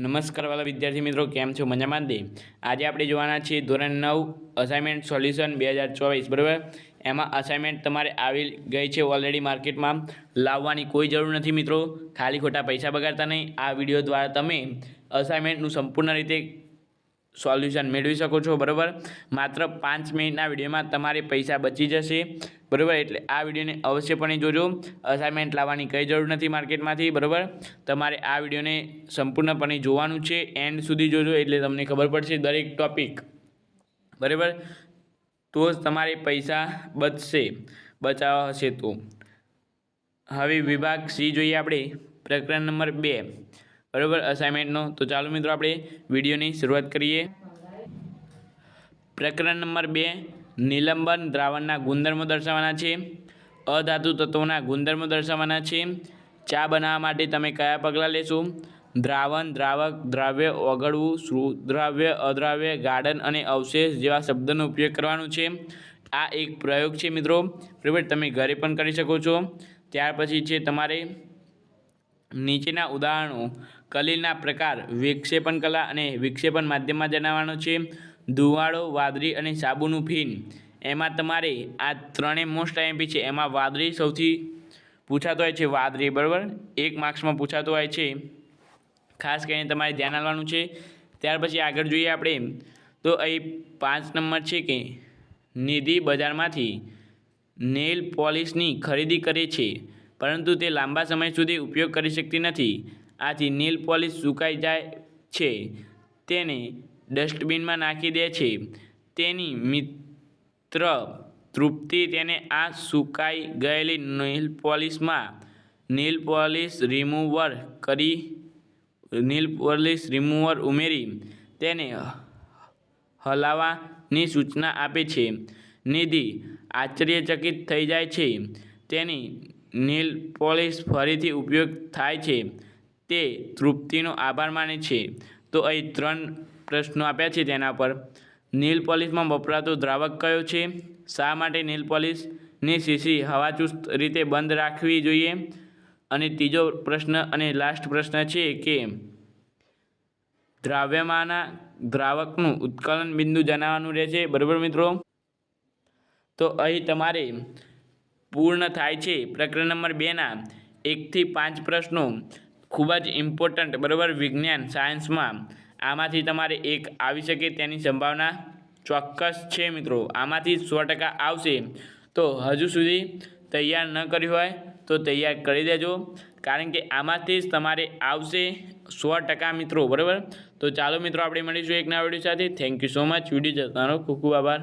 નમસ્કાર વાલા વિદ્યાર્થી મિત્રો, કેમ છો? મજામાં જ? આજે આપણે જોવાના છીએ ધોરણ 9 અસાઇનમેન્ટ સોલ્યુશન 2024 બરાબર. એમાં અસાઇનમેન્ટ તમારે આવી ગઈ છે ઓલરેડી માર્કેટમાં. લાવવાની કોઈ જરૂર નથી મિત્રો, ખાલી ખોટા પૈસા બગાડતા નહીં. આ વિડીયો દ્વારા તમે અસાઇનમેન્ટનું સંપૂર્ણ રીતે સોલ્યુશન મેળવી શકો છો બરાબર. માત્ર 5 મિનિટના વિડીયોમાં તમારે પૈસા બચી જશે બરાબર. એટલે આ વિડીયોને અવશ્યપણે જોજો. અસાઇનમેન્ટ લાવવાની કંઈ જરૂર નથી માર્કેટમાંથી બરાબર. તમારે આ વિડીયોને સંપૂર્ણપણે જોવાનું છે, એન્ડ સુધી જોજો એટલે તમને ખબર પડશે દરેક ટોપિક બરાબર. તો જ તમારે પૈસા બચાવવા હશે. તો હવે વિભાગ સી જોઈએ આપણે, પ્રકરણ નંબર 2 બરાબર અસાઇનમેન્ટનો. તો ચાલો મિત્રો આપણે વિડીયોની શરૂઆત કરીએ. પ્રકરણ નંબર 2 નિલંબન દ્રાવણના ગુણધર્મો દર્શાવવાના છે. અધાતુ તત્વોના ગુણધર્મો દર્શાવવાના છે. ચા બનાવવા માટે તમે કયા પગલાં લેશો? દ્રાવણ, દ્રાવક, દ્રાવ્ય, ઓગળવું, સુદ્રાવ્ય, અદ્રાવ્ય, ગાળન અને અવશેષ જેવા શબ્દોનો ઉપયોગ કરવાનો છે. આ એક પ્રયોગ છે મિત્રો બરાબર, તમે ઘરે પણ કરી શકો છો. ત્યાર પછી છે તમારે નીચેના ઉદાહરણો કલીલના પ્રકાર, વિક્ષેપણ કલા અને વિક્ષેપણ માધ્યમમાં જણાવવાનો છે. ધુવાળો, વાદળી અને સાબુનું ફીણ. એમાં તમારે આ ત્રણેય મોસ્ટ આઈએમપી છે. એમાં વાદળી સૌથી પૂછાતો હોય છે, વાદળી બરાબર 1 માર્ક્સમાં પૂછાતો હોય છે. ખાસ કરીને તમારે ધ્યાન આપવાનું છે. ત્યાર પછી આગળ જોઈએ આપણે, તો અહીં 5 નંબર છે કે નિધિ બજારમાંથી નેલ પોલિશની ખરીદી કરે છે, પરંતુ તે લાંબા સમય સુધી ઉપયોગ કરી શકતી નથી. આથી નેલ પોલિશ સુકાઈ જાય છે, તેને ડસ્ટબિનમાં નાખી દે છે. તેની મિત્ર તૃપ્તિ તેને આ સુકાઈ ગયેલી નેલ પોલિશ રિમૂવર ઉમેરી તેને હલાવવાની સૂચના આપે છે. નિધિ આશ્ચર્યચકિત થઈ જાય છે. તેની નેલ પોલિશ ફરીથી ઉપયોગ થાય છે. તે તૃપ્તિનો આભાર માને છે. તો અહીં 3 પ્રશ્નો આપ્યા છે. તેના પર નેલ પોલિશમાં વપરાતો દ્રાવક કયો છે? શા માટે નેલ પોલિશની શીશી હવાચુસ્ત રીતે બંધ રાખવી જોઈએ? અને ત્રીજો પ્રશ્ન અને લાસ્ટ પ્રશ્ન છે કે દ્રાવ્યમાંના દ્રાવકનું ઉત્કલન બિંદુ જણાવવાનું રહેશે બરાબર મિત્રો. તો અહીં તમારે પૂર્ણ થાય છે પ્રકરણ નંબર 2ના 1 થી 5 પ્રશ્નો. ખૂબ જ ઇમ્પોર્ટન્ટ બરાબર, વિજ્ઞાન સાયન્સમાં આમાંથી તમારે એક આવી શકે તેની સંભાવના ચોક્કસ છે મિત્રો. આમાંથી 100% આવશે. તો હજુ સુધી તૈયાર ન કર્યું હોય તો તૈયાર કરી દેજો, કારણ કે આમાંથી જ તમારે આવશે 100% મિત્રો બરાબર. તો ચાલો મિત્રો આપણે મળીશું એક નવા વિડીયો સાથે. Thank you so much. Video જોવાનો ખૂબ ખૂબ આભાર.